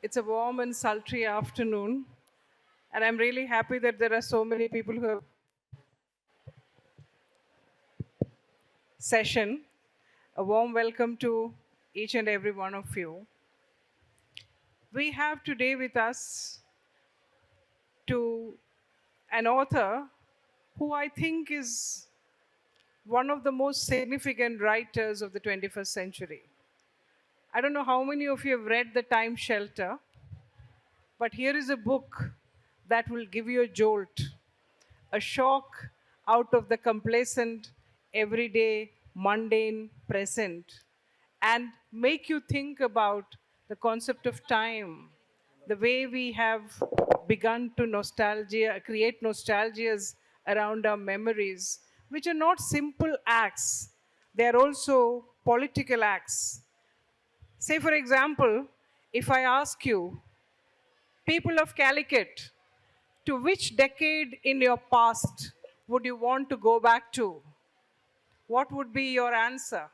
It's a warm and sultry afternoon, and I'm really happy that there are so many people who have session. A warm welcome to each and every one of you. We have today with us to an author who I think is one of the most significant writers of the 21st century. I don't know how many of you have read The Time Shelter, but here is a book that will give you a jolt, a shock out of the complacent, everyday, mundane present, and make you think about the concept of time, the way we have begun to create nostalgias around our memories, which are not simple acts, they are also political acts. Say, for example, if I ask you, people of Calicut, to which decade in your past would you want to go back to? What would be your answer?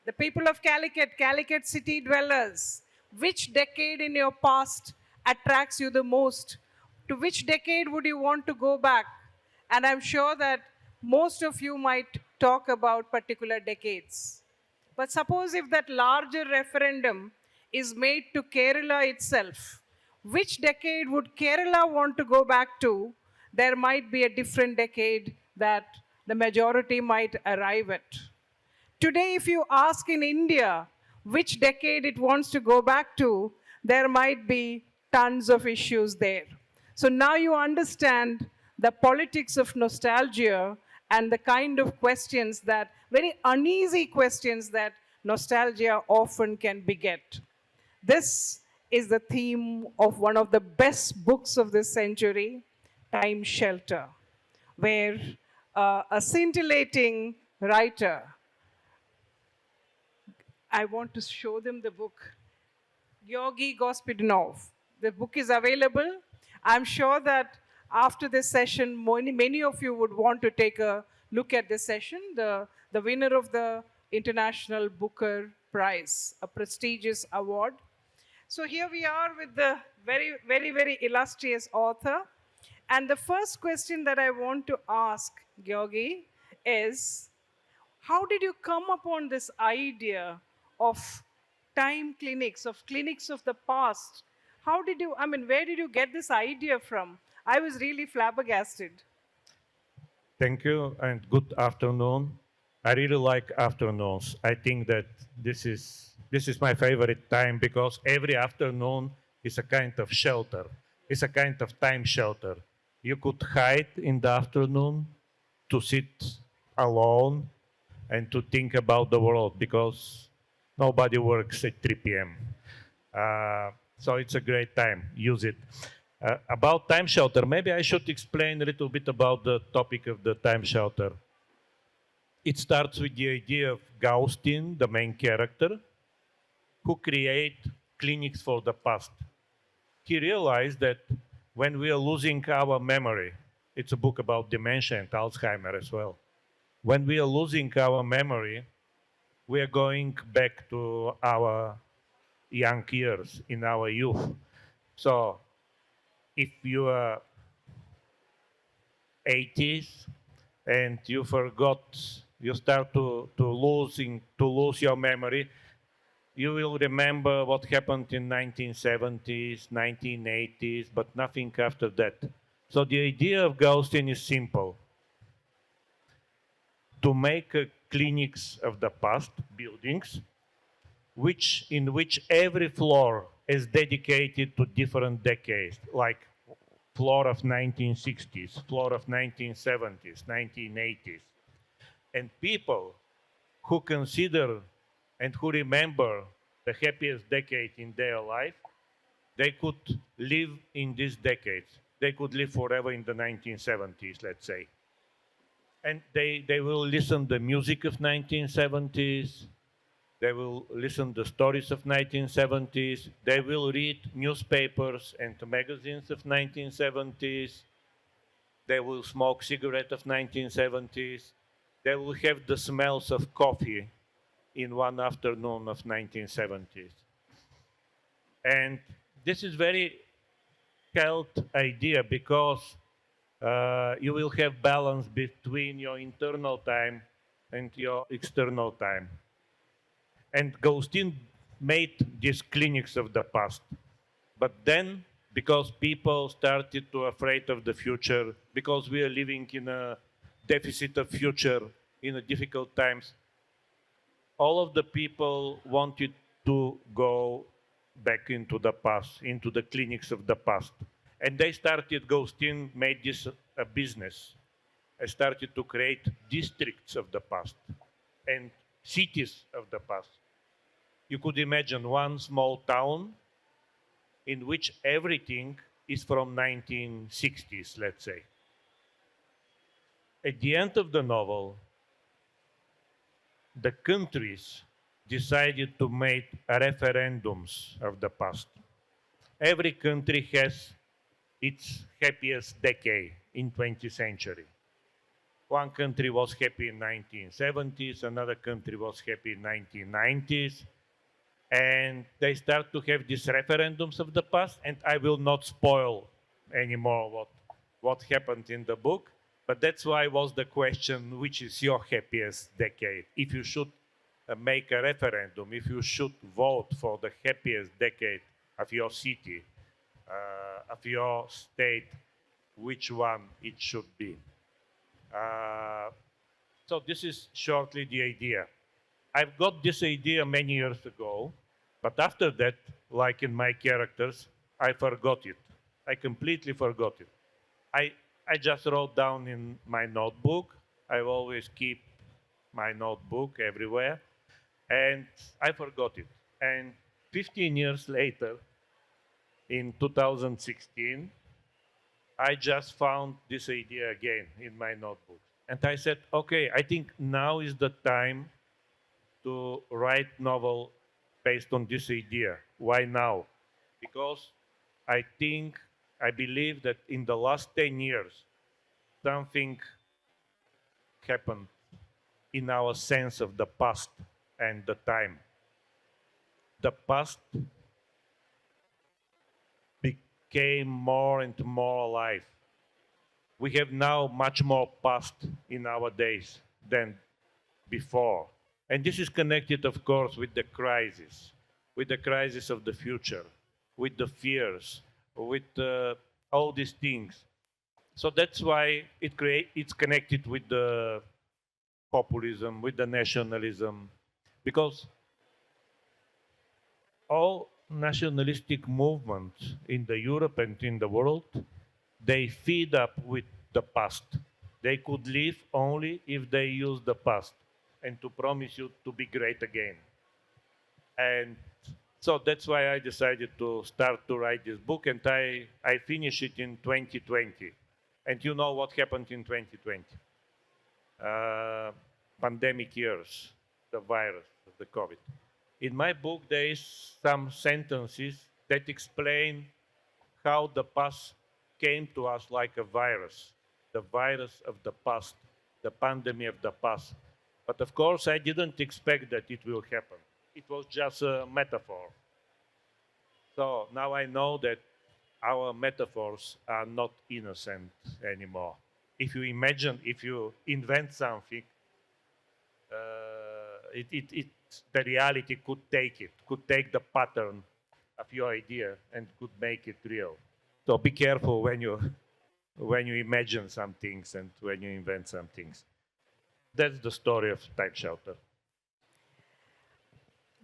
The people of Calicut, Calicut city dwellers, which decade in your past attracts you the most? To which decade would you want to go back? And I'm sure that most of you might talk about particular decades. But suppose if that larger referendum is made to Kerala itself, which decade would Kerala want to go back to? There might be a different decade that the majority might arrive at. Today, if you ask in India which decade it wants to go back to, there might be tons of issues there. So now you understand the politics of nostalgia and the kind of questions that, very uneasy questions that nostalgia often can beget. This is the theme of one of the best books of this century, Time Shelter, where a scintillating writer, I want to show them the book, Georgi Gospodinov. The book is available. I'm sure that after this session, many of you would want to take a look at this session. The winner of the International Booker Prize, a prestigious award. So here we are with the very illustrious author. And the first question that I want to ask Georgi is, how did you come upon this idea of time clinics, of clinics of the past? How did you, I mean, where did you get this idea from? I was really flabbergasted. Thank you and good afternoon. I really like afternoons. I think that this is my favorite time because every afternoon is a kind of shelter. It's a kind of time shelter. You could hide in the afternoon to sit alone and to think about the world because nobody works at 3 p.m. So it's a great time. Use it. About time shelter, maybe I should explain a little bit about the topic of the time shelter. It starts with the idea of Gaustin, the main character, who create clinics for the past. He realized that when we are losing our memory, it's a book about dementia and Alzheimer as well. When we are losing our memory, we are going back to our young years, in our youth. So if you are 80s and you forgot, you start to lose your memory, you will remember what happened in 1970s, 1980s, but nothing after that. So the idea of Gaustin is simple. To make clinics of the past, buildings, in which every floor is dedicated to different decades, like floor of 1960s, floor of 1970s, 1980s. And people who consider and who remember the happiest decade in their life, they could live in these decades. They could live forever in the 1970s, let's say. And they will listen the music of 1970s. They will listen the stories of 1970s. They will read newspapers and magazines of 1970s. They will smoke cigarettes of 1970s. They will have the smells of coffee in one afternoon of 1970s. And this is very cult idea because you will have balance between your internal time and your external time. And Gaustin made these clinics of the past. But then, because people started to afraid of the future, because we are living in a deficit of future, in a difficult times, all of the people wanted to go back into the past, into the clinics of the past. And they started, Gaustin made this a business. I started to create districts of the past and cities of the past. You could imagine one small town in which everything is from 1960s, let's say. At the end of the novel, the countries decided to make referendums of the past. Every country has its happiest decade in 20th century. One country was happy in 1970s, another country was happy in 1990s, and they start to have these referendums of the past, and I will not spoil anymore what happened in the book, but that's why was the question, which is your happiest decade? If you should make a referendum, if you should vote for the happiest decade of your city, of your state, which one it should be. So this is shortly the idea. I've got this idea many years ago, but after that, like in my characters, I forgot it. I completely forgot it. I just wrote down in my notebook. I always keep my notebook everywhere, and I forgot it. And 15 years later, in 2016, I just found this idea again in my notebook. And I said, okay, I think now is the time to write novel based on this idea. Why now? Because I believe that in the last 10 years, something happened in our sense of the past and the time. The past became more and more alive. We have now much more past in our days than before. And this is connected, of course, with the crisis of the future, with the fears, with all these things. So that's why it's connected with the populism, with the nationalism, because all nationalistic movements in the Europe and in the world, they feed up with the past. They could live only if they use the past and to promise you to be great again. And so that's why I decided to start to write this book, and I finished it in 2020. And you know what happened in 2020? Pandemic years, the virus, the COVID. In my book, there is some sentences that explain how the past came to us like a virus, the virus of the past, the pandemic of the past. But of course, I didn't expect that it will happen. It was just a metaphor. So now I know that our metaphors are not innocent anymore. If you imagine, if you invent something, the reality could take the pattern of your idea and could make it real. So be careful when you imagine some things and when you invent some things. That's the story of Time Shelter.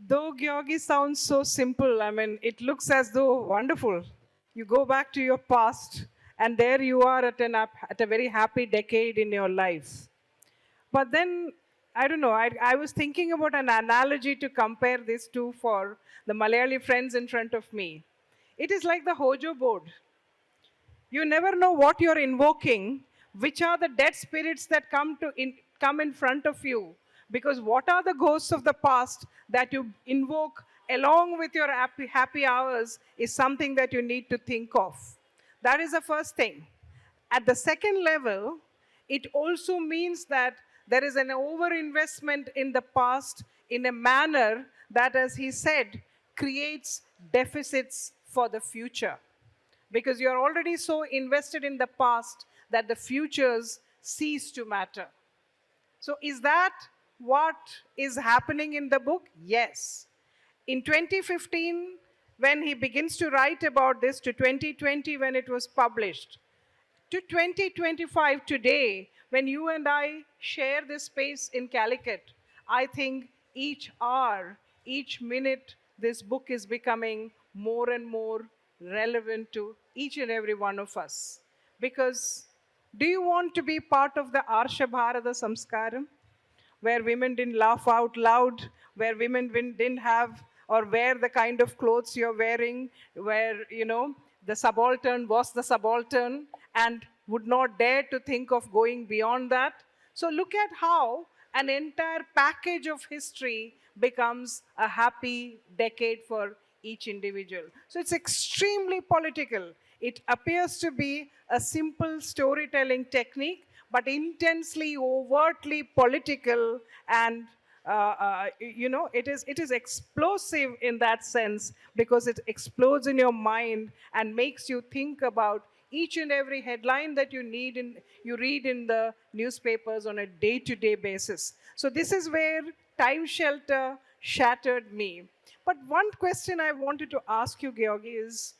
Though Georgi sounds so simple, I mean, it looks as though wonderful. You go back to your past, and there you are at a very happy decade in your life. But then, I don't know, I was thinking about an analogy to compare this to for the Malayali friends in front of me. It is like the Hojo board. You never know what you're invoking, which are the dead spirits that come in front of you. Because what are the ghosts of the past that you invoke along with your happy hours is something that you need to think of. That is the first thing. At the second level, it also means that there is an overinvestment in the past in a manner that, as he said, creates deficits for the future. Because you're already so invested in the past that the futures cease to matter. So, is that what is happening in the book? Yes. In 2015, when he begins to write about this, to 2020, when it was published, to 2025 today, when you and I share this space in Calicut, I think each hour, each minute, this book is becoming more and more relevant to each and every one of us. Because do you want to be part of the Arsha Bharata Samskaram? Where women didn't laugh out loud, where women didn't have or wear the kind of clothes you're wearing, where, the subaltern was the subaltern and would not dare to think of going beyond that. So look at how an entire package of history becomes a happy decade for each individual. So it's extremely political. It appears to be a simple storytelling technique, but intensely, overtly political, and it is explosive in that sense, because it explodes in your mind and makes you think about each and every headline that you read in the newspapers on a day-to-day basis. So this is where Time Shelter shattered me. But one question I wanted to ask you, Georgi, is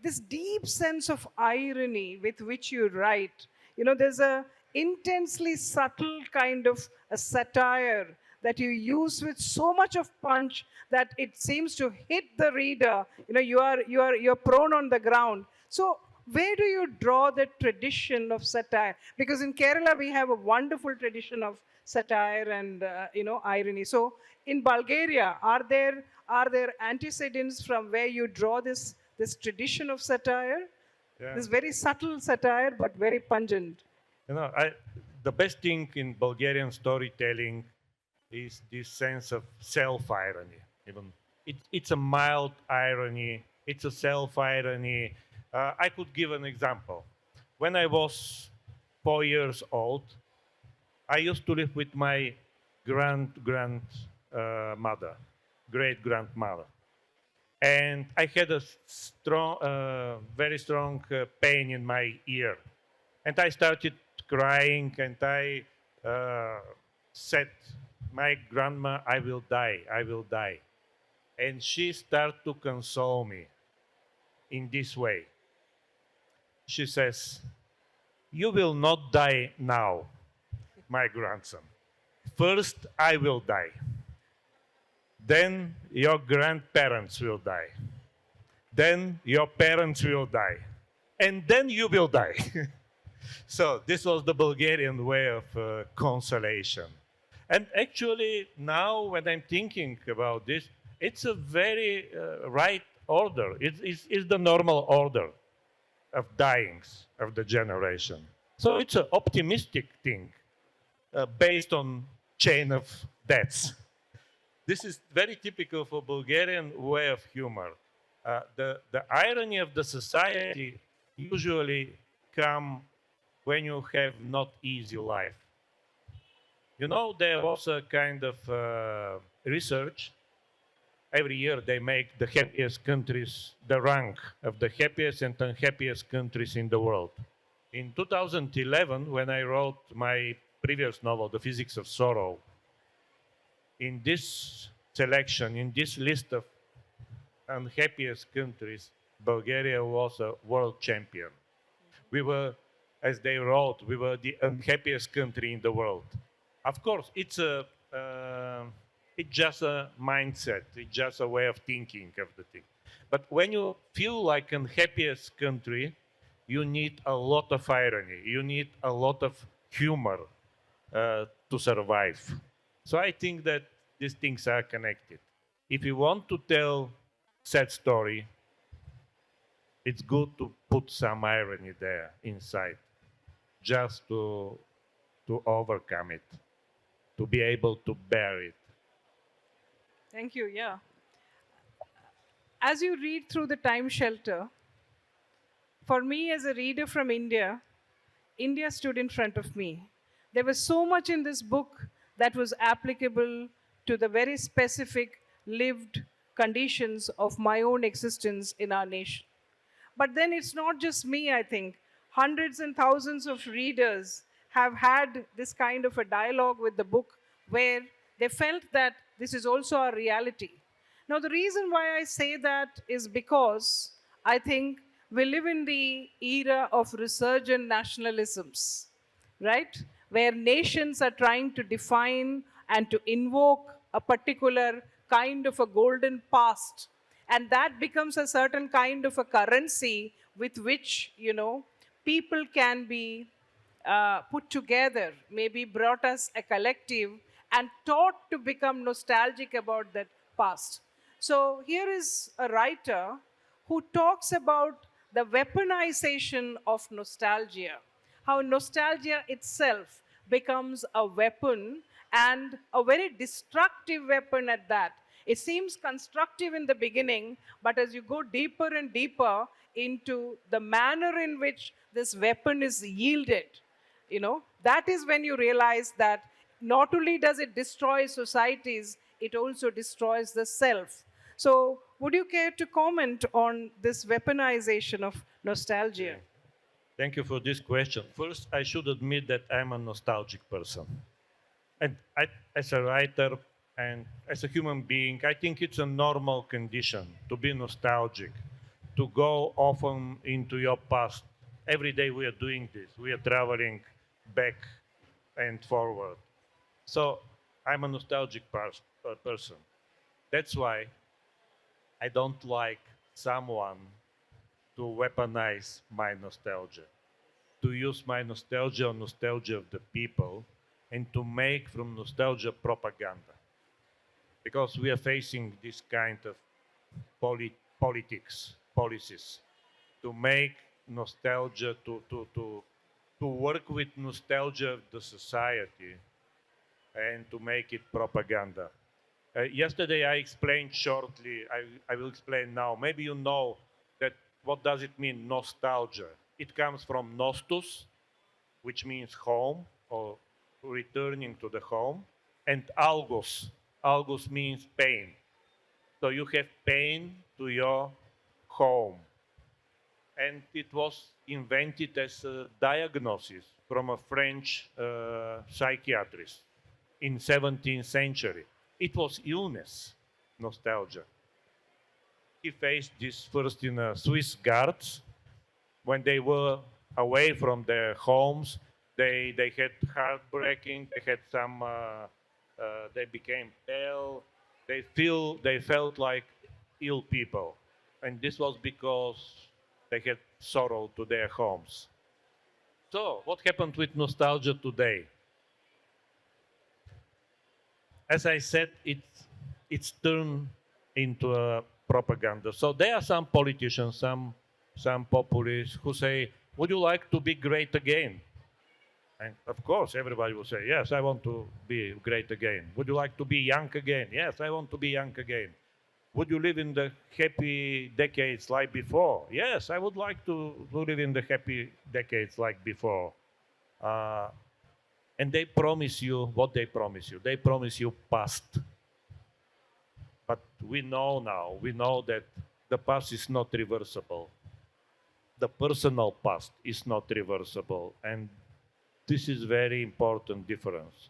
this deep sense of irony with which you write. There's a intensely subtle kind of a satire that you use with so much of punch that it seems to hit the reader. You're prone on the ground. So where do you draw the tradition of satire? Because in Kerala we have a wonderful tradition of satire and irony. So in Bulgaria, are there antecedents from where you draw this tradition of satire? Yeah. This very subtle satire, but very pungent. The best thing in Bulgarian storytelling is this sense of self-irony. Even it's a mild irony. It's a self-irony. I could give an example. When I was 4 years old, I used to live with my grandmother, great-grandmother. And I had a very strong pain in my ear. And I started crying, and I said, my grandma, I will die, I will die. And she started to console me in this way. She says, you will not die now, my grandson. First, I will die. Then your grandparents will die. Then your parents will die. And then you will die. So this was the Bulgarian way of consolation. And actually, now when I'm thinking about this, it's a very right order. It's the normal order of dyings of the generation. So it's an optimistic thing based on chain of deaths. This is very typical for Bulgarian way of humor. The irony of the society usually come when you have not easy life. There was a kind of research. Every year they make the happiest countries, the rank of the happiest and unhappiest countries in the world. In 2011, when I wrote my previous novel, The Physics of Sorrow, in this selection, in this list of unhappiest countries, Bulgaria was a world champion. We were, as they wrote, we were the unhappiest country in the world. Of course, it's just a mindset. It's just a way of thinking of the thing. But when you feel like unhappiest country, you need a lot of irony. You need a lot of humor to survive. So I think that these things are connected. If you want to tell sad story, it's good to put some irony there inside, just to overcome it, to be able to bear it. Thank you. Yeah. As you read through the Time Shelter, for me as a reader from India, India stood in front of me. There was so much in this book that was applicable to the very specific lived conditions of my own existence in our nation. But then it's not just me, I think. Hundreds and thousands of readers have had this kind of a dialogue with the book where they felt that this is also a reality. Now, the reason why I say that is because I think we live in the era of resurgent nationalisms, right? Where nations are trying to define and to invoke a particular kind of a golden past. And that becomes a certain kind of a currency with which, people can be put together, maybe brought as a collective and taught to become nostalgic about that past. So here is a writer who talks about the weaponization of nostalgia, how nostalgia itself becomes a weapon and a very destructive weapon at that. It seems constructive in the beginning, but as you go deeper and deeper into the manner in which this weapon is yielded, that is when you realize that not only does it destroy societies, it also destroys the self. So, would you care to comment on this weaponization of nostalgia? Yeah. Thank you for this question. First, I should admit that I'm a nostalgic person. And as a writer and as a human being, I think it's a normal condition to be nostalgic, to go often into your past. Every day we are doing this. We are traveling back and forward. So I'm a nostalgic person. That's why I don't like someone to weaponize my nostalgia, to use my nostalgia or nostalgia of the people, and to make from nostalgia propaganda. Because we are facing this kind of politics, policies, to make nostalgia, to work with nostalgia of the society and to make it propaganda. Yesterday I explained shortly, I will explain now. Maybe you know that what does it mean, nostalgia? It comes from nostos, which means home or returning to the home, and algos. Algos means pain. So you have pain to your home. And it was invented as a diagnosis from a French psychiatrist in 17th century. It was illness, nostalgia. He faced this first in Swiss guards when they were away from their homes. They had heartbreaking. They had some. They became pale. They felt like ill people, and this was because they had sorrow to their homes. So what happened with nostalgia today? As I said, it's turned into a propaganda. So there are some politicians, some populists who say, "Would you like to be great again?" And of course, everybody will say, "Yes, I want to be great again." Would you like to be young again? Yes, I want to be young again. Would you live in the happy decades like before? Yes, I would like to live in the happy decades like before. Uh, and they promise you what they promise you. They promise you past. But we know now, we know that the past is not reversible. The personal past is not reversible. And this is very important difference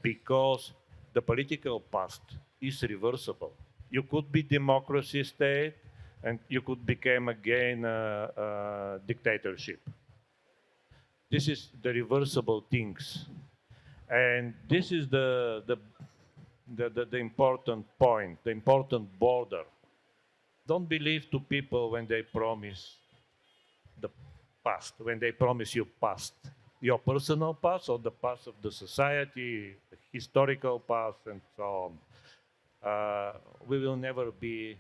because the political past is reversible. You could be democracy state and you could become again a dictatorship. This is the reversible things. And this is the important point, the important border. Don't believe to people when they promise the past, when they promise you past, your personal past or the past of the society, the historical past, and so on. We will never be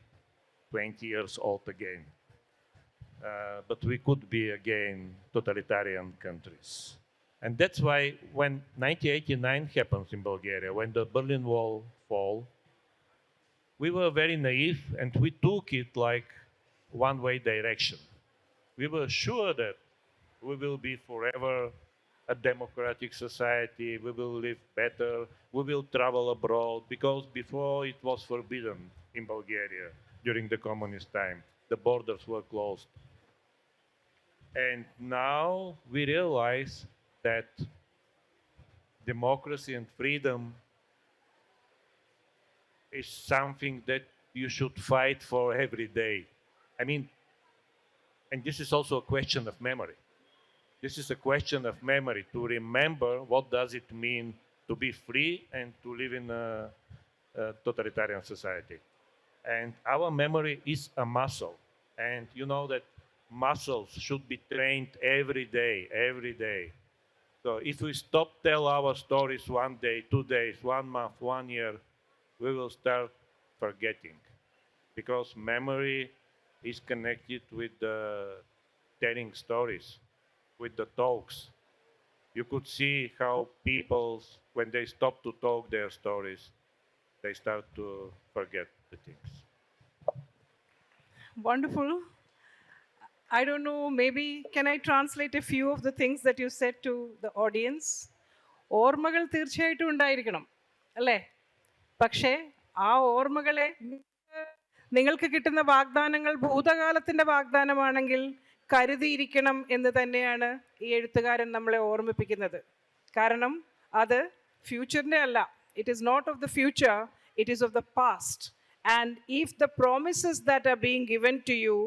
20 years old again. But we could be again totalitarian countries. And that's why when 1989 happens in Bulgaria, when the Berlin Wall fall, we were very naive and we took it like one-way direction. We were sure that we will be forever a democratic society, we will live better, we will travel abroad, because before it was forbidden in Bulgaria during the communist time. The borders were closed. And now we realize that democracy and freedom is something that you should fight for every day. I mean, and this is also a question of memory. This is a question of memory, to remember what does it mean to be free and to live in a totalitarian society. And our memory is a muscle. And you know that muscles should be trained every day, every day. So if we stop tell our stories one day, 2 days, 1 month, 1 year, we will start forgetting, because memory is connected with the telling stories, with the talks. You could see how people, when they stop to talk their stories, they start to forget the things. Wonderful. I don't know, maybe can I translate a few of the things that you said to the audience? ഓർമ്മകൾ തീർച്ചയായിട്ടും ഉണ്ടായിരിക്കണം അല്ലേ? പക്ഷേ ആ ഓർമ്മകളെ നിങ്ങൾക്ക് കിട്ടുന്ന വാഗ്ദാനങ്ങൾ ഭൂതകാലത്തിൻ്റെ വാഗ്ദാനമാണെങ്കിൽ കരുതിയിരിക്കണം എന്ന് തന്നെയാണ് ഈ എഴുത്തുകാരൻ നമ്മളെ ഓർമ്മിപ്പിക്കുന്നത്. കാരണം അത് ഫ്യൂച്ചറിൻ്റെ അല്ല, it is not of the future, it is of the past. And if the promises that are being given to you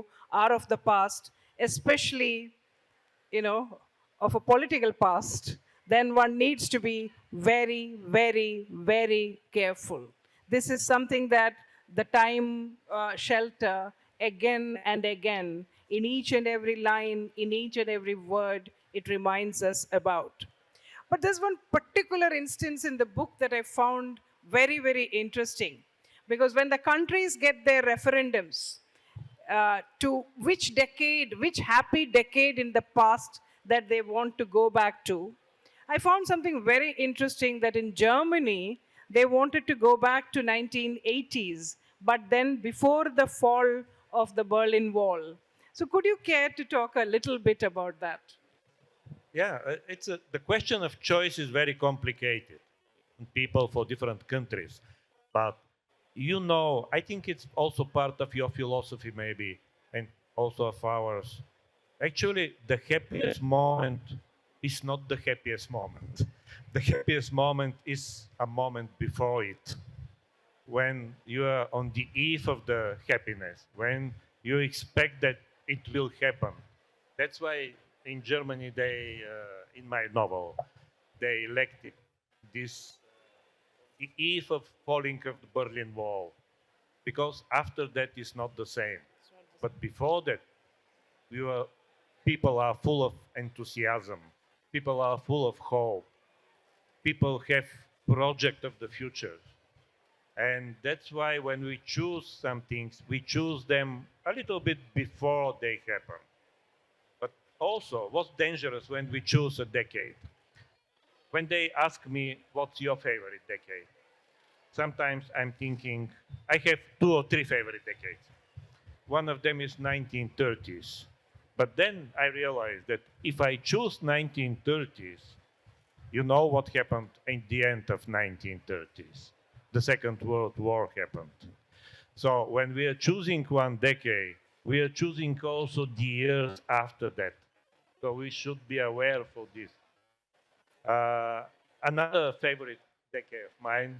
are of the past, especially, of a political past, then one needs to be very, very, very careful. This is something that the time shelter again and again, in each and every line, in each and every word, it reminds us about. But there's one particular instance in the book that I found very, very interesting. Because when the countries get their referendums to which decade, which happy decade in the past that they want to go back to, I found something very interesting, that in Germany, they wanted to go back to 1980s, but then before the fall of the Berlin Wall. So could you care to talk a little bit about that? Yeah, the question of choice is very complicated. People for different countries. But I think it's also part of your philosophy, maybe, and also of ours. Actually, the happiest moment is not the happiest moment. The happiest moment is a moment before it, when you are on the eve of the happiness, when you expect that it will happen. That's why in Germany, in my novel, they elected this the eve of falling of the Berlin Wall, because after that is not the same. But before that, people are full of enthusiasm. People are full of hope. People have project of the future. And that's why when we choose some things, we choose them a little bit before they happen. But also, what's dangerous when we choose a decade? When they ask me, what's your favorite decade? Sometimes I'm thinking, I have 2 or 3 favorite decades. One of them is 1930s. But then I realized that if I choose 1930s, you know what happened in the end of 1930s. The Second World War happened. So when we are choosing one decade, we are choosing also the years after that. So we should be aware for this. Another favorite decade of mine,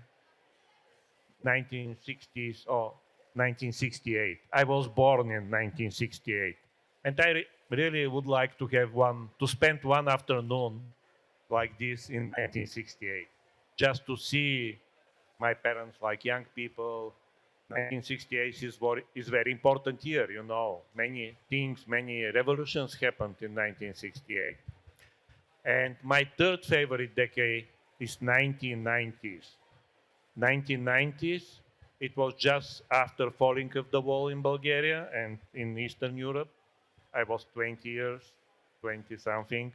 1960s or 1968. I was born in 1968. And I really would like to spend one afternoon like this in 1968, just to see my parents like young people. 1968 is very important year, Many things, many revolutions happened in 1968. And my third favorite decade is 1990s. 1990s, it was just after falling of the wall in Bulgaria and in Eastern Europe. I was 20 years, 20 something.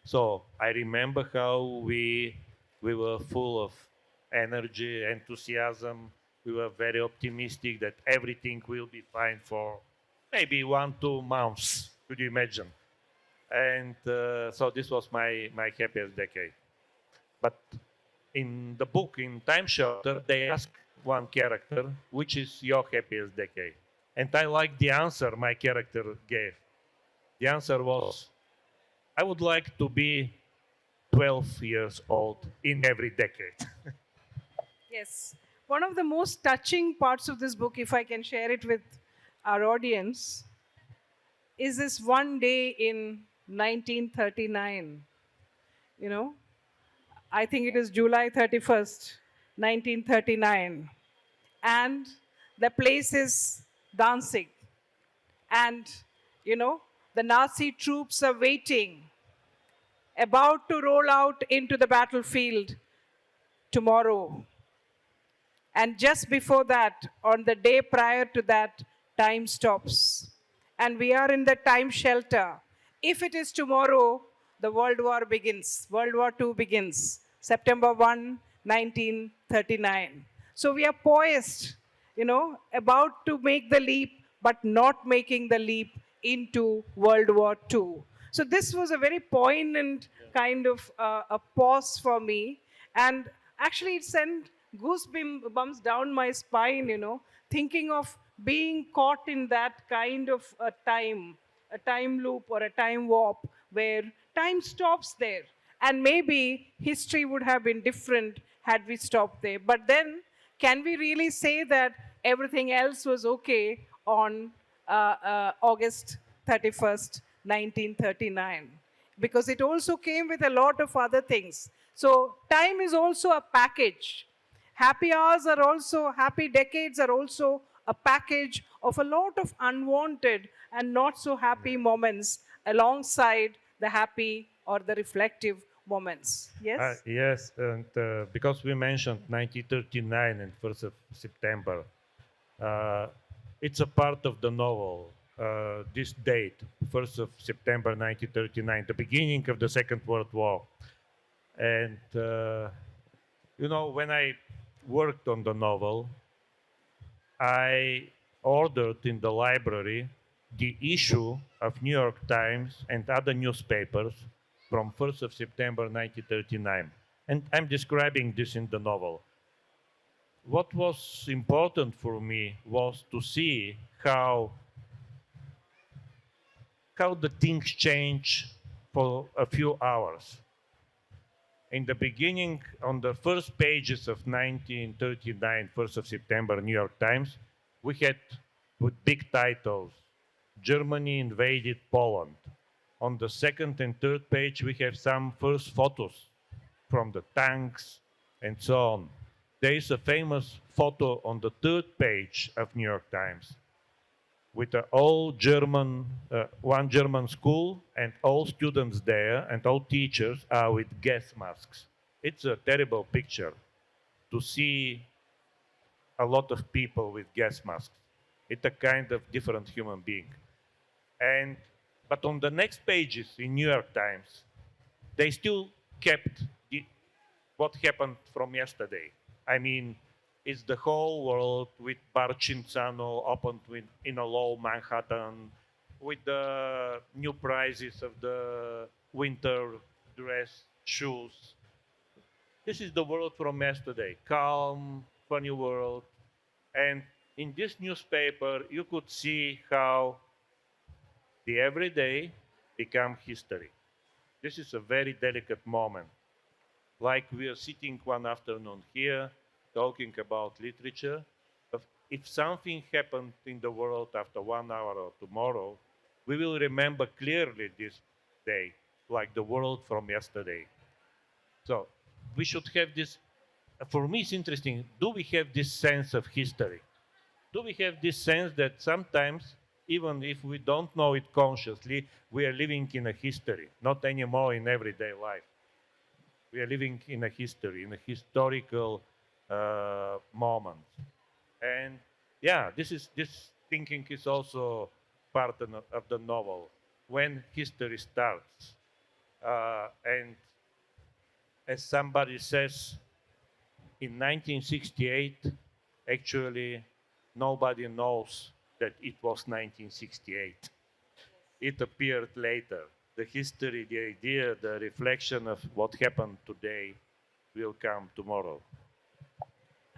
So I remember how we were full of energy, enthusiasm. We were very optimistic that everything will be fine for maybe 1-2 months. Could you imagine? And so this was my happiest decade. But in the book, in Time Shelter, they ask one character, which is your happiest decade? And I like the answer my character gave. The answer was, I would like to be 12 years old in every decade. Yes. One of the most touching parts of this book, if I can share it with our audience, is this one day in 1939. You know, I think it is July 31st, 1939. And the place is dancing. And, you know, the Nazi troops are waiting, about to roll out into the battlefield tomorrow. And just before that, on the day prior to that, time stops. And we are in the time shelter. If it is tomorrow, the World War begins. World War II begins. September 1, 1939. So we are poised, about to make the leap, but not making the leap into World War II. So this was a very poignant kind of a pause for me. And actually, it sent goosebumps down my spine, thinking of being caught in that kind of a time loop or a time warp where time stops there. And maybe history would have been different had we stopped there. But then, can we really say that everything else was okay on August 31st, 1939? Because it also came with a lot of other things. So, time is also a package. Happy hours are also, happy decades are also a package of a lot of unwanted and not so happy moments alongside the happy or the reflective moments. Yes? Yes, and because we mentioned 1939 and 1st of September, uh, it's a part of the novel. This date, 1st of September 1939, the beginning of the Second World War. And, when I worked on the novel, I ordered in the library the issue of New York Times and other newspapers from 1st of September 1939. And I'm describing this in the novel. What was important for me was to see how the things change for a few hours. In the beginning, on the first pages of 1939, 1st of September, New York Times, we had with big titles, Germany invaded Poland. On the second and third page, we have some first photos from the tanks and so on. There is a famous photo on the third page of New York Times with one German school, and all students there and all teachers are with gas masks. It's a terrible picture to see a lot of people with gas masks. It's a kind of different human being. And but on the next pages in New York Times, they still kept what happened from yesterday. I mean, it's the whole world with Barcincano opened in a low Manhattan, with the new prices of the winter dress, shoes. This is the world from yesterday, calm, funny world. And in this newspaper, you could see how the everyday become history. This is a very delicate moment. Like we are sitting one afternoon here talking about literature. If something happened in the world after 1 hour or tomorrow, we will remember clearly this day, like the world from yesterday. So we should have this. For me, it's interesting. Do we have this sense of history? Do we have this sense that sometimes, even if we don't know it consciously, we are living in a history, not anymore in everyday life? We are living in a history, in a historical moment. And yeah, this thinking is also part of the novel, when history starts. And as somebody says, in 1968, actually, nobody knows that it was 1968. It appeared later. the history, the idea, the reflection of what happened today will come tomorrow.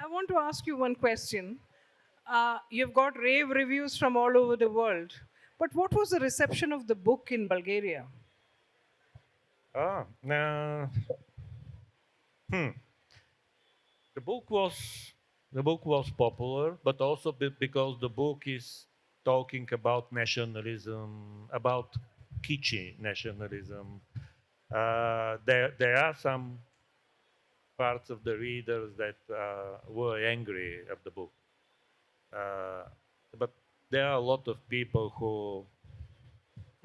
I want to ask you one question. You've got rave reviews from all over the world, but what was the reception of the book in Bulgaria? Ah, hmm. The book was the book was popular, but also because the book is talking about nationalism, about kitschy nationalism. There are some parts of the readers that were angry of the book, uh, but there are a lot of people who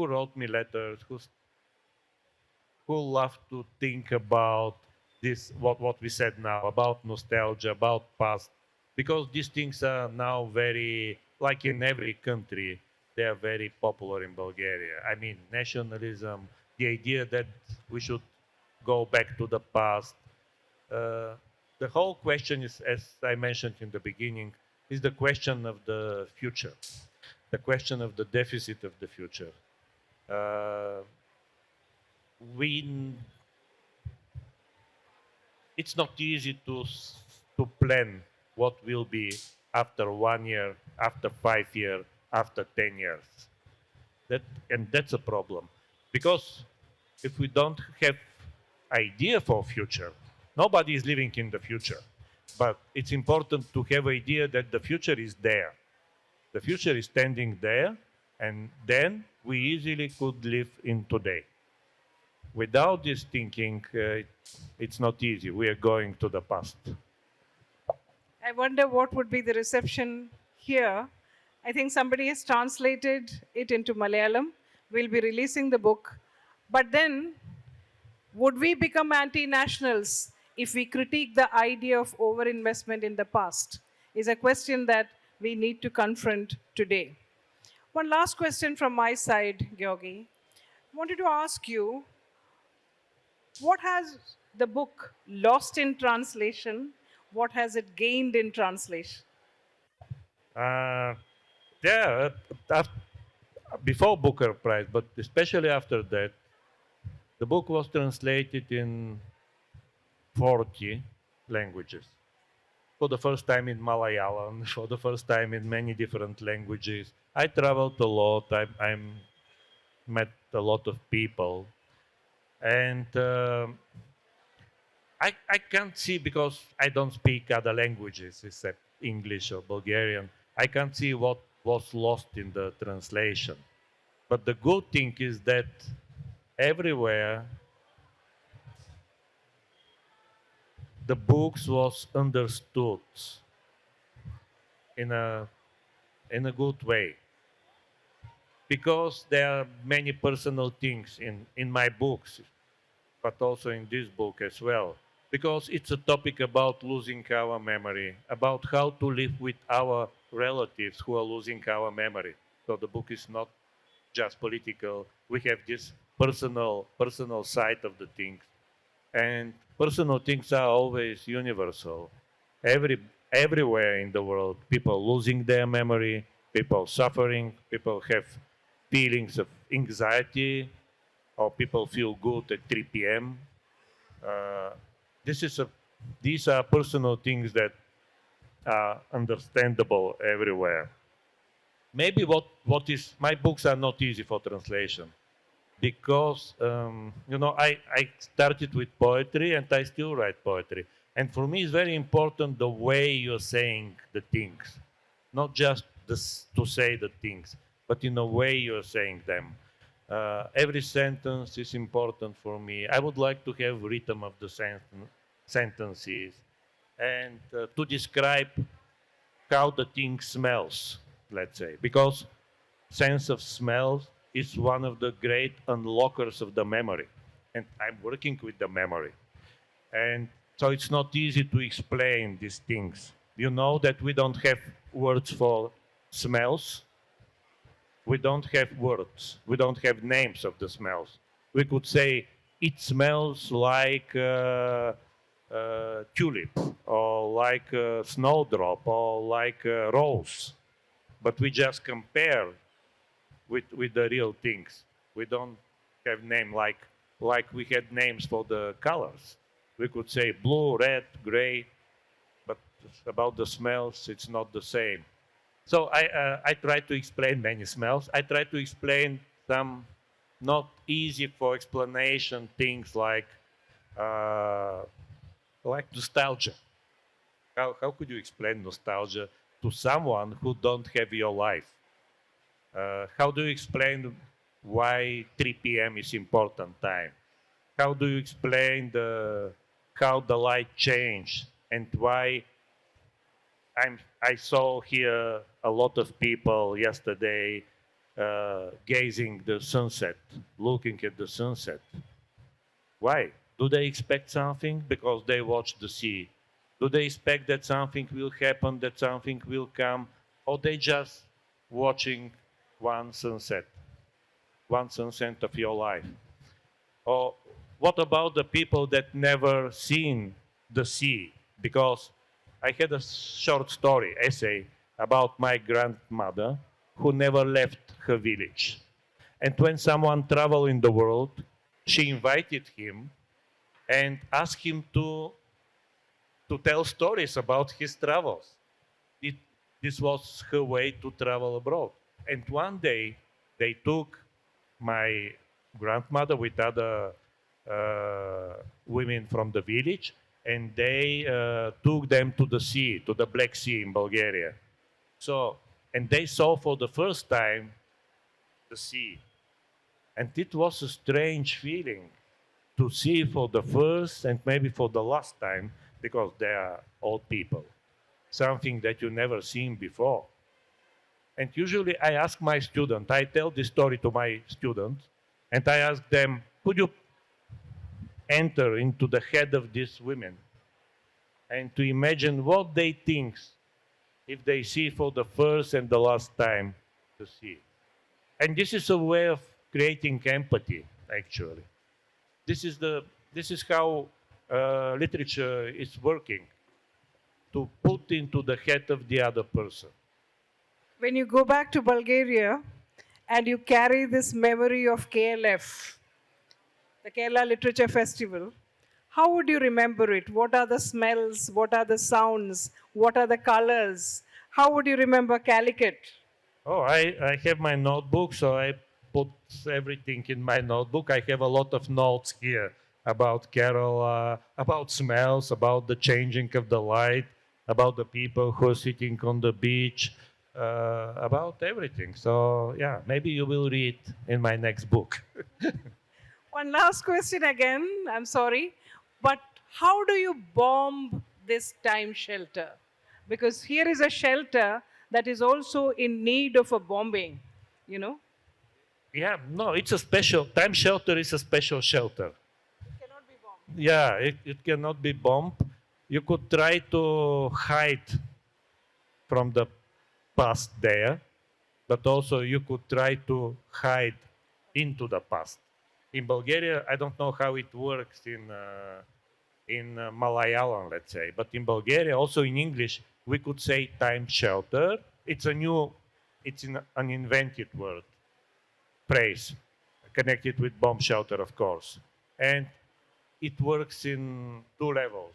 wrote me letters, who love to think about this what we said now about nostalgia, about past, because these things are now very, like in every country, they are very popular in Bulgaria. I mean, nationalism, the idea that we should go back to the past. uh, the whole question is, as I mentioned in the beginning, is the question of the future, the question of the deficit of the future. uh, we It's not easy to plan what will be after 1 year, after 5 years, after 10 years. That's a problem, because if we don't have idea for future, nobody is living in the future. But it's important to have idea that the future is there. The future is standing there, and then we easily could live in today. Without this thinking, it's not easy. We are going to the past. I wonder what would be the reception here. I think somebody has translated it into Malayalam. We'll be releasing the book. But then, would we become anti nationals if we critique the idea of overinvestment in the past? Is a question that we need to confront today. One last question from my side, Georgi. I wanted to ask you, what has the book lost in translation? What has it gained in translation? Uh, yeah, before Booker Prize, but especially after that, the book was translated in 40 languages. For the first time in Malayalam, for the first time in many different languages. I traveled a lot. I met a lot of people, and I can't see, because I don't speak other languages except English or Bulgarian. I can't see what was lost in the translation. But the good thing is that everywhere the books was understood in a good way, because there are many personal things in my books, but also in this book as well, because it's a topic about losing our memory, about how to live with our relatives who are losing our memory. So the book is not just political. We have this personal side of the things, and personal things are always universal. Everywhere in the world, people losing their memory, people suffering, people have feelings of anxiety, or people feel good at 3 p.m. Uh, this is a These are personal things that are understandable everywhere. Maybe what is my books are not easy for translation, because I started with poetry and I still write poetry. And for me, it's very important the way you're saying the things, not just to say the things, but in a way you're saying them. Every sentence is important for me. I would like to have rhythm of the sentences, and to describe how the thing smells, let's say, because sense of smell is one of the great unlockers of the memory. And I'm working with the memory. And so it's not easy to explain these things. You know that we don't have words for smells. We don't have words. We don't have names of the smells. We could say it smells like tulip, or like snowdrop, or like rose. But we just compare with the real things. We don't have name like we had names for the colors. We could say blue, red, gray, but about the smells, it's not the same. So I try to explain many smells. I try to explain some not easy for explanation things uh, like nostalgia. How could you explain nostalgia to someone who don't have your life? How do you explain why 3 p.m. is important time? How do you explain how the light changed and why I saw here a lot of people yesterday gazing the sunset, looking at the sunset. Why? Do they expect something because they watch the sea? Do they expect that something will happen, that something will come, or they just watching one sunset, one sunset of your life? Or what about the people that never seen the sea? Because I had a short story, essay about my grandmother who never left her village. And when someone traveled in the world, she invited him and asked him to tell stories about his travels. It, this was her way to travel abroad. And one day they took my grandmother with other women from the village, and they took them to the sea, to the Black Sea in Bulgaria. So, and they saw for the first time the sea. And it was a strange feeling to see for the first and maybe for the last time, because they are old people, something that you never seen before. And usually I ask my student, I tell this story to my students, and I ask them, could you enter into the head of these women and to imagine what they think if they see for the first and the last time the sea? And this is a way of creating empathy, actually. This is how literature is working, to put into the head of the other person. When you go back to Bulgaria and you carry this memory of KLF, the Kerala Literature Festival, how would you remember it? What are the smells? What are the sounds? What are the colors? How would you remember Calicut? Oh, I have my notebook, so I put everything in my notebook. I have a lot of notes here about Kerala, about smells, about the changing of the light, about the people who are sitting on the beach, about everything. So, yeah, maybe you will read in my next book. One last question again, I'm sorry, but how do you bomb this time shelter? Because here is a shelter that is also in need of a bombing, you know? Yeah, no, it's a special time shelter is a special shelter. Cannot be bombed. Yeah, it cannot be bombed. You could try to hide from the past there, but also you could try to hide into the past. In Bulgaria, I don't know how it works in Malayalam, let's say, but in Bulgaria, also in English, we could say time shelter. It's an invented word, phrase, connected with bomb shelter, of course. And it works in two levels,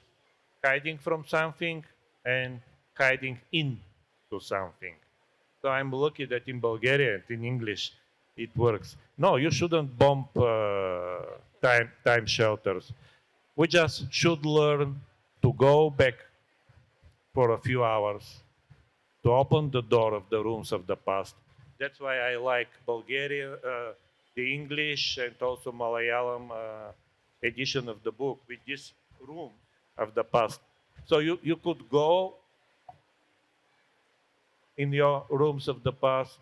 hiding from something and hiding into something. So I'm lucky that in Bulgaria and in English it works. No, you shouldn't bomb time shelters. We just should learn to go back for a few hours, to open the door of the rooms of the past. That's why I like Bulgarian, the English and also Malayalam edition of the book with this room of the past. So you could go in your rooms of the past,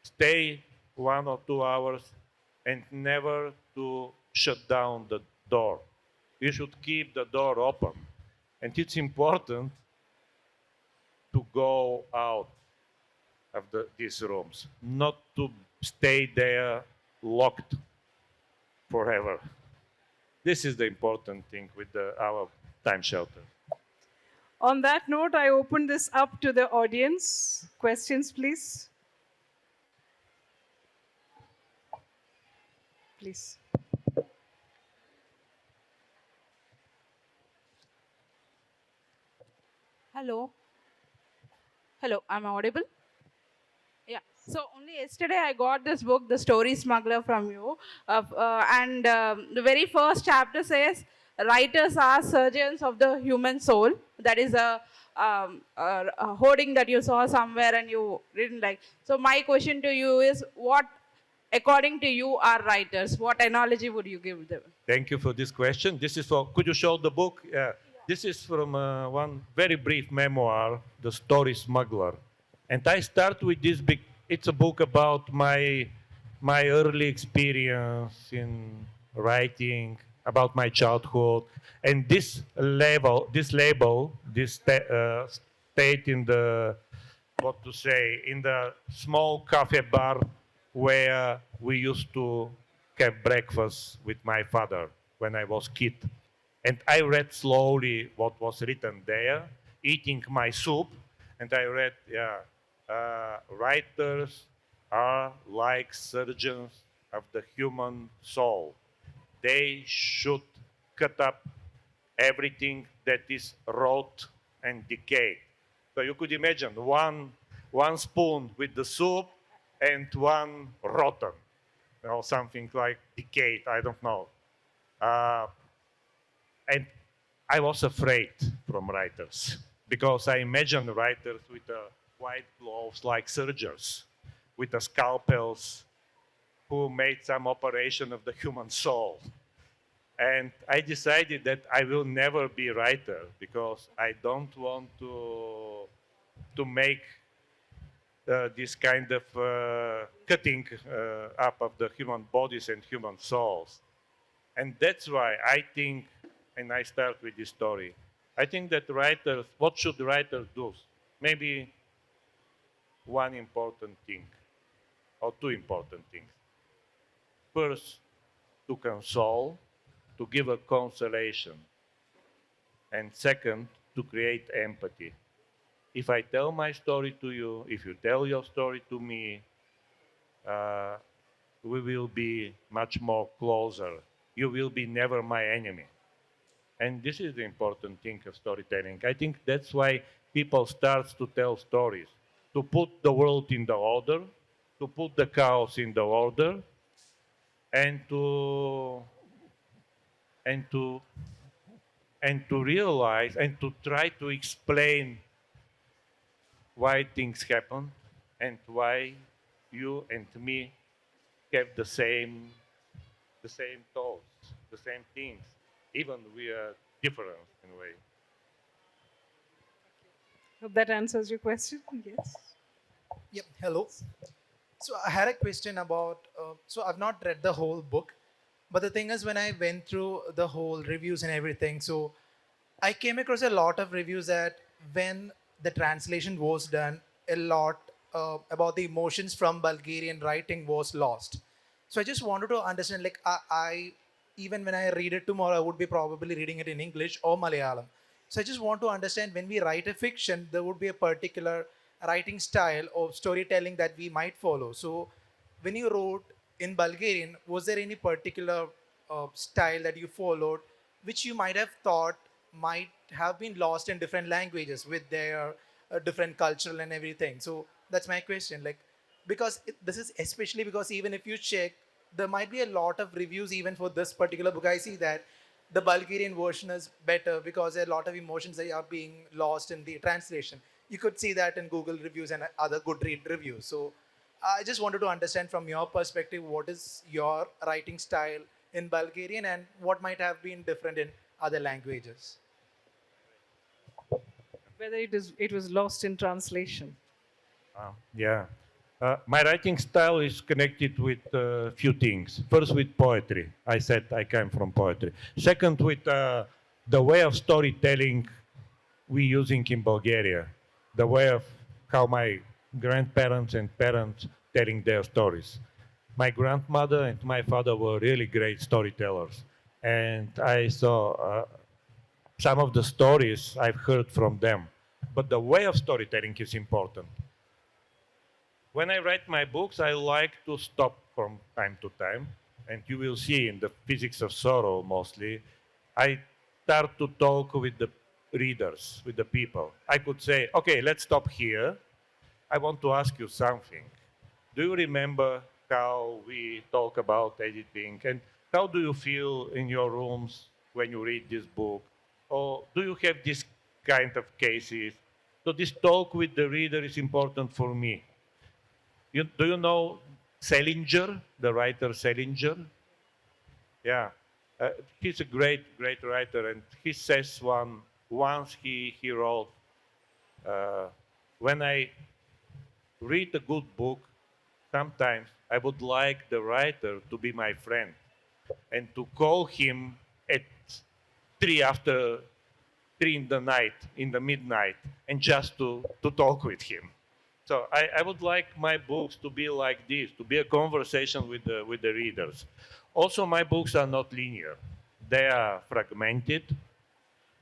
stay 1 or 2 hours, and never to shut down the door. You should keep the door open. And it's important to go out of these rooms, not to stay there locked forever. This is the important thing with our time shelter. On that note, I open this up to the audience. Questions, please. Please. Hello. Hello. I'm audible? Yeah. So only yesterday I got this book, The Story Smuggler, from you. And the very first chapter says, writers are surgeons of the human soul. That is a hoarding that you saw somewhere and you didn't like. So my question to you is, what, according to you, are writers? What analogy would you give them? Thank you for this question. This is for, could you show the book? Yeah. This is from one very brief memoir, The Story Smuggler. And I start with this big, it's a book about my early experience in writing, about my childhood. And this stayed in the, what to say, in the small cafe bar where we used to have breakfast with my father when I was kid. And I read slowly what was written there, eating my soup, and I read, writers are like surgeons of the human soul. They should cut up everything that is rot and decayed. So you could imagine one spoon with the soup and one rotten, or something like decayed, I don't know. Uh, and I was afraid from writers because I imagine writers with white gloves like surgeons, with the scalpels who made some operation of the human soul. And I decided that I will never be a writer because I don't want to make this kind of cutting up of the human bodies and human souls. And that's why I think, and I start with this story, I think that writers, what should writers do? Maybe one important thing, or two important things. First, to console, to give a consolation. And second, to create empathy. If I tell my story to you, if you tell your story to me, uh, we will be much more closer. You will be never my enemy. And this is the important thing of storytelling. I think that's why people start to tell stories, to put the world in the order, to put the chaos in the order, and and to to realize and to try to explain why things happen and why you and me have the same thoughts, the same things, even we are different in a way. Hope that answers your question. Yes. Yep. Hello. So I had a question about. So I've not read the whole book, but the thing is, when I went through the whole reviews and everything, so I came across a lot of reviews that when the translation was done, a lot about the emotions from Bulgarian writing was lost. So I just wanted to understand, like I even when I read it tomorrow, I would be probably reading it in English or Malayalam. So I just want to understand when we write a fiction, there would be a particular writing style or storytelling that we might follow. So when you wrote in Bulgarian, was there any particular style that you followed, which you might have thought might have been lost in different languages with their different cultural and everything? So that's my question. Like, because this is especially because even if you check, there might be a lot of reviews even for this particular book. I see that the Bulgarian version is better because a lot of emotions are being lost in the translation. You could see that in Google reviews and other Goodread reviews. So I just wanted to understand from your perspective, what is your writing style in Bulgarian and what might have been different in other languages? Whether it was lost in translation. Yeah. My writing style is connected with a few things. First, with poetry. I said I came from poetry. Second, with the way of storytelling we using in Bulgaria, the way of how my grandparents and parents telling their stories. My grandmother and my father were really great storytellers, and I saw some of the stories I've heard from them. But the way of storytelling is important. When I write my books, I like to stop from time to time and you will see in the physics of sorrow mostly, I start to talk with the readers, with the people. I could say, okay, let's stop here. I want to ask you something. Do you remember how we talk about editing, and how do you feel in your rooms when you read this book? Or do you have this kind of cases? So this talk with the reader is important for me. Do you know Salinger, the writer Salinger? Yeah, he's a great, great writer, and he says once he wrote, when I read a good book, sometimes I would like the writer to be my friend and to call him at 3 in the night, in the midnight, and just to talk with him. So I would like my books to be like this, to be a conversation with the readers. Also, my books are not linear. They are fragmented.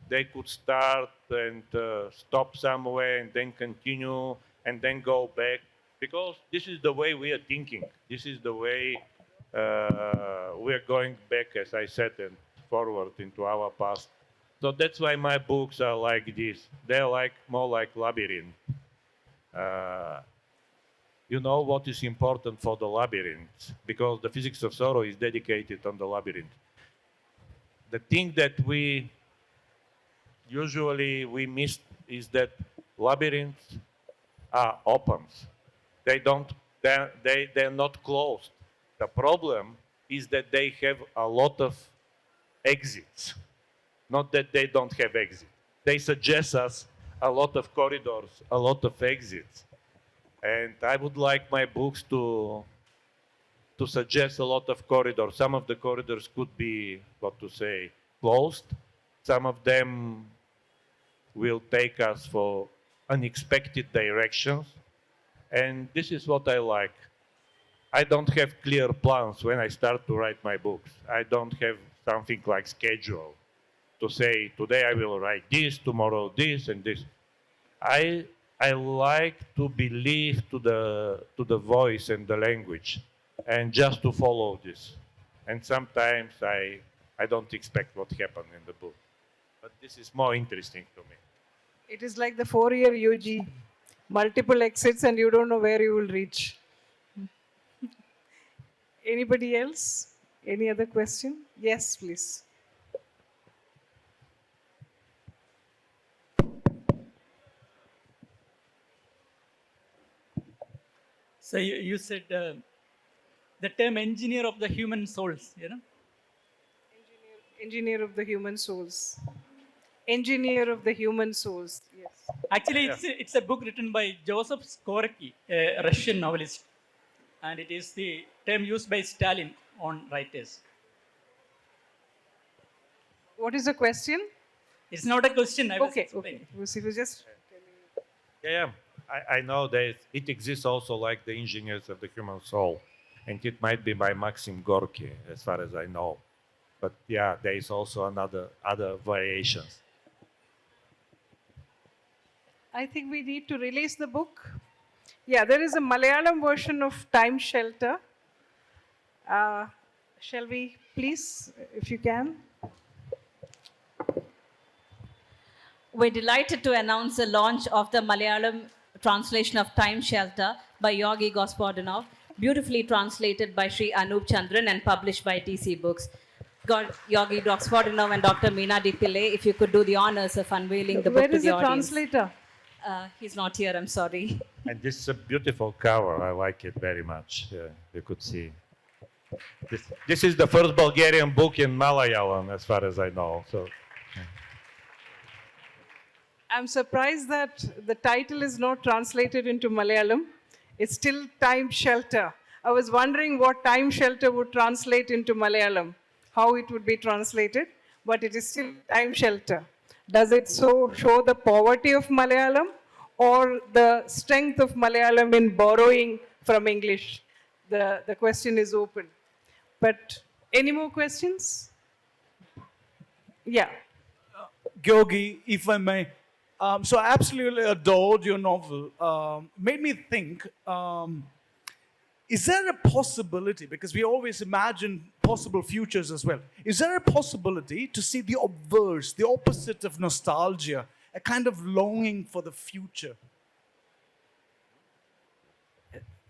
They could start and stop somewhere and then continue and then go back, because this is the way we are thinking. This is the way we are going back, as I said, and forward into our past. So that's why my books are like this. They're more like labyrinth. You know what is important for the labyrinth, because the physics of sorrow is dedicated on the labyrinth. The thing that we usually miss is that labyrinths are open. They're not closed. The problem is that they have a lot of exits, not that they don't have exits. They suggest us a lot of corridors, a lot of exits. And I would like my books to suggest a lot of corridors. Some of the corridors could be, closed. Some of them will take us for unexpected directions. And this is what I like. I don't have clear plans when I start to write my books. I don't have something like schedule to say, today I will write this, tomorrow this, and this. I like to believe to the voice and the language, and just to follow this. And sometimes I don't expect what happened in the book. But this is more interesting to me. It is like the 4-year UG, multiple exits, and you don't know where you will reach. Anybody else? Any other question? Yes, please. So you said the term engineer of the human souls, you know? Engineer of the human souls. Engineer of the human souls. Yes. Actually, it's a book written by Joseph Skorsky, a Russian novelist. And it is the term used by Stalin on writers. What is the question? It's not a question. I was Okay. explaining. He was just Yeah. I know that it exists also like the engineers of the human soul. And it might be by Maxim Gorky, as far as I know. But yeah, there is also other variations. I think we need to release the book. Yeah, there is a Malayalam version of Time Shelter. Shall we, please, if you can? We're delighted to announce the launch of the Malayalam translation of Time Shelter by Georgi Gospodinov, beautifully translated by Sri Anup Chandran and published by dcbooks. Georgi Gospodinov and Dr. Meena Pillai, if you could do the honors of unveiling the Where book to is the the audience. translator? He's not here, I'm sorry. And this is a beautiful cover. I like it very much. You could see. This is the first Bulgarian book in Malayalam, as far as I know. So. I'm surprised that the title is not translated into Malayalam. It's still Time Shelter. I was wondering what Time Shelter would translate into Malayalam, how it would be translated, but it is still Time Shelter. Does it show the poverty of Malayalam or the strength of Malayalam in borrowing from English? The question is open. But any more questions? Yeah. Georgi, if I may, so I absolutely adored your novel. Made me think, is there a possibility, because we always imagine possible futures as well. Is there a possibility to see the obverse, the opposite of nostalgia, a kind of longing for the future?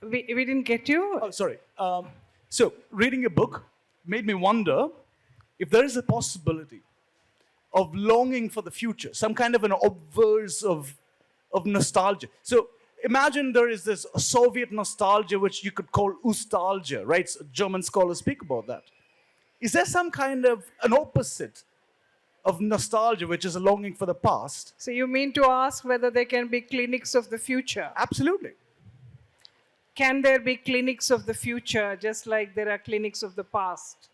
We didn't get you. Oh, sorry. So, reading a book made me wonder if there is a possibility of longing for the future, some kind of an obverse of nostalgia. So, imagine there is this Soviet nostalgia, which you could call ustalgia, right? So German scholars speak about that. Is there some kind of an opposite of nostalgia, which is a longing for the past? So you mean to ask whether there can be clinics of the future? Absolutely. Can there be clinics of the future just like there are clinics of the past?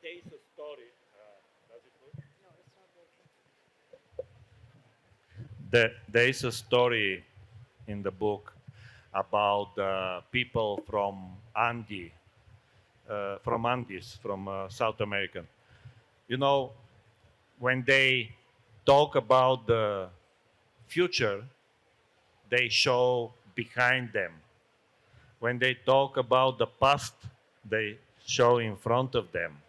There is a story. There is a story in the book about people from Andes, from South America. You know, when they talk about the future, they show behind them. When they talk about the past, they show in front of them,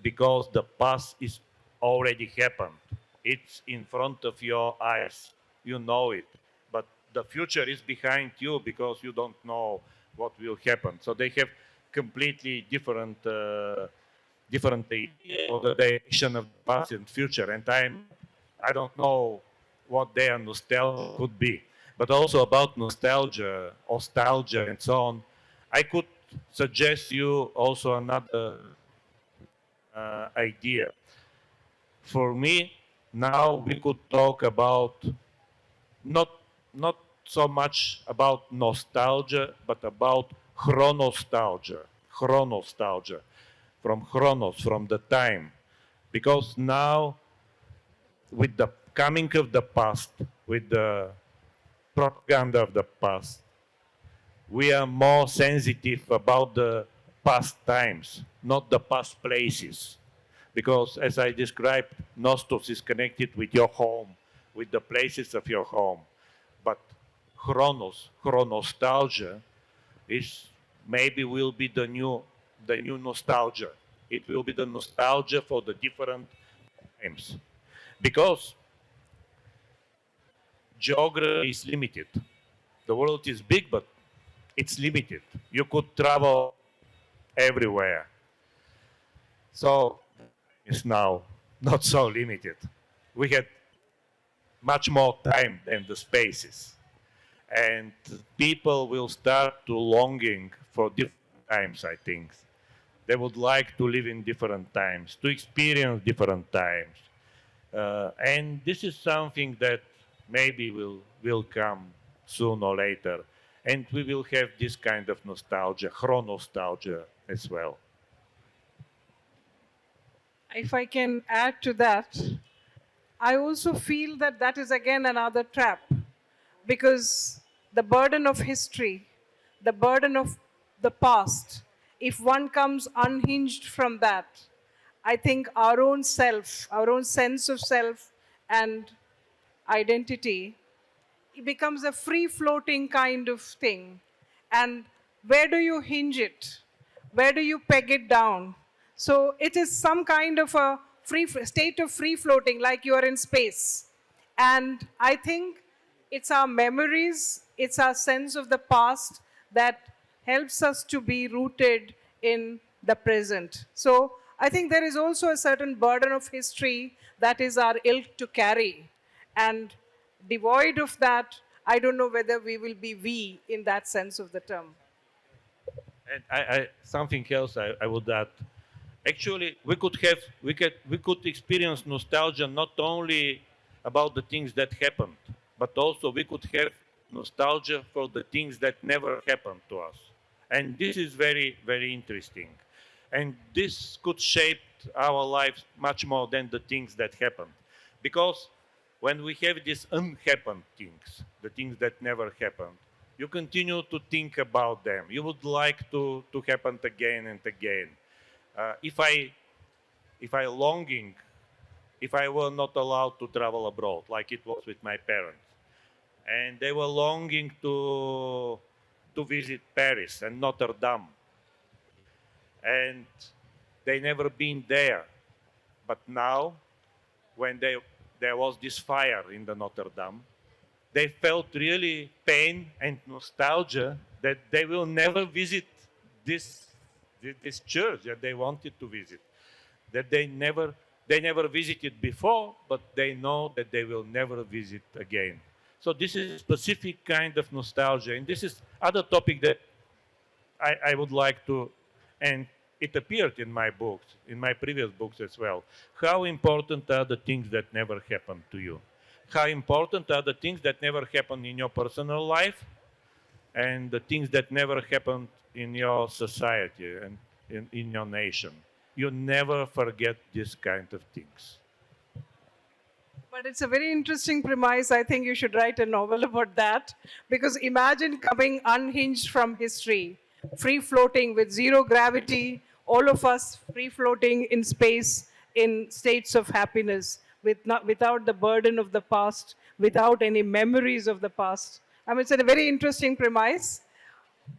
because the past is already happened. It's in front of your eyes. You know it. But the future is behind you because you don't know what will happen. So they have completely different idea of the direction of the past and future. And I don't know what their nostalgia could be. But also about nostalgia, and so on, I could suggest you also another idea. For me, now we could talk about not so much about nostalgia, but about chronostalgia, from chronos, from the time. Because now, with the coming of the past, with the propaganda of the past, we are more sensitive about the past times, not the past places. Because as I described, nostos is connected with your home, with the places of your home. But chronostalgia is maybe will be the new nostalgia. It will be the nostalgia for the different times. Because geography is limited. The world is big, but it's limited. You could travel everywhere. So it's now not so limited. We had much more time than the spaces. And people will start to longing for different times, I think. They would like to live in different times, to experience different times. And this is something that maybe will come soon or later. And we will have this kind of nostalgia, chronostalgia as well. If I can add to that, I also feel that that is again another trap, because the burden of history, the burden of the past, if one comes unhinged from that, I think our own self, our own sense of self and identity, it becomes a free-floating kind of thing. And where do you hinge it? Where do you peg it down? So it is some kind of a state of free-floating, like you are in space. And I think it's our memories, it's our sense of the past that helps us to be rooted in the present. So I think there is also a certain burden of history that is our ilk to carry. And devoid of that, I don't know whether we will be we in that sense of the term. And something else I would add. Actually, we could experience nostalgia not only about the things that happened, but also we could have nostalgia for the things that never happened to us. And this is very, very interesting. And this could shape our lives much more than the things that happened. Because when we have these unhappened things, the things that never happened, you continue to think about them. You would like to happen again and again. If I were not allowed to travel abroad, like it was with my parents, and they were longing to visit Paris and Notre Dame, and they never been there. But now, when there was this fire in the Notre Dame, they felt really pain and nostalgia that they will never visit this church that they wanted to visit, that they never visited before, but they know that they will never visit again. So this is a specific kind of nostalgia, and this is other topic that I would like to, and it appeared in my books, in my previous books as well. How important are the things that never happened to you? How important are the things that never happened in your personal life and the things that never happened in your society and in your nation? You never forget these kind of things. But it's a very interesting premise. I think you should write a novel about that. Because imagine coming unhinged from history, free floating with zero gravity, all of us free floating in space in states of happiness, without the burden of the past, without any memories of the past. I mean, it's a very interesting premise.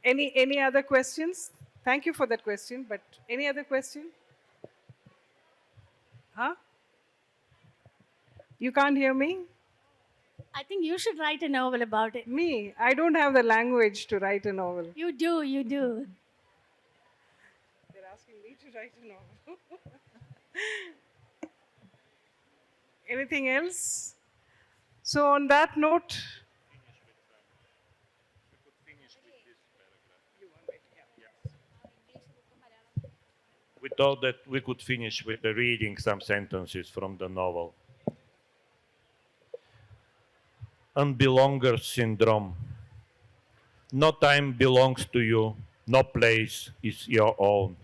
Any other questions? Thank you for that question, but any other question? Huh? You can't hear me? I think you should write a novel about it. Me? I don't have the language to write a novel. You do, you do. They're asking me to write a novel. Anything else? So on that note, We thought that we could finish with reading some sentences from the novel. Unbelonger syndrome. No time belongs to you, no place is your own.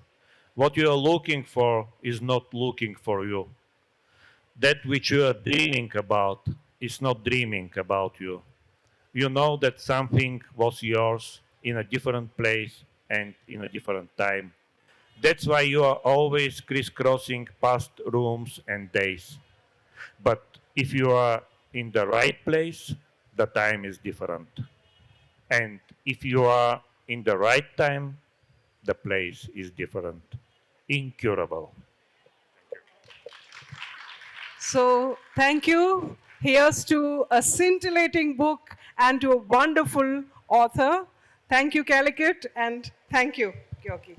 What you are looking for is not looking for you. That which you are dreaming about is not dreaming about you. You know that something was yours in a different place and in a different time. That's why you are always crisscrossing past rooms and days. But if you are in the right place, the time is different. And if you are in the right time, the place is different. Incurable. so thank you. Here's to a scintillating book and to a wonderful author. Thank you, Calicut, and thank you, Georgi.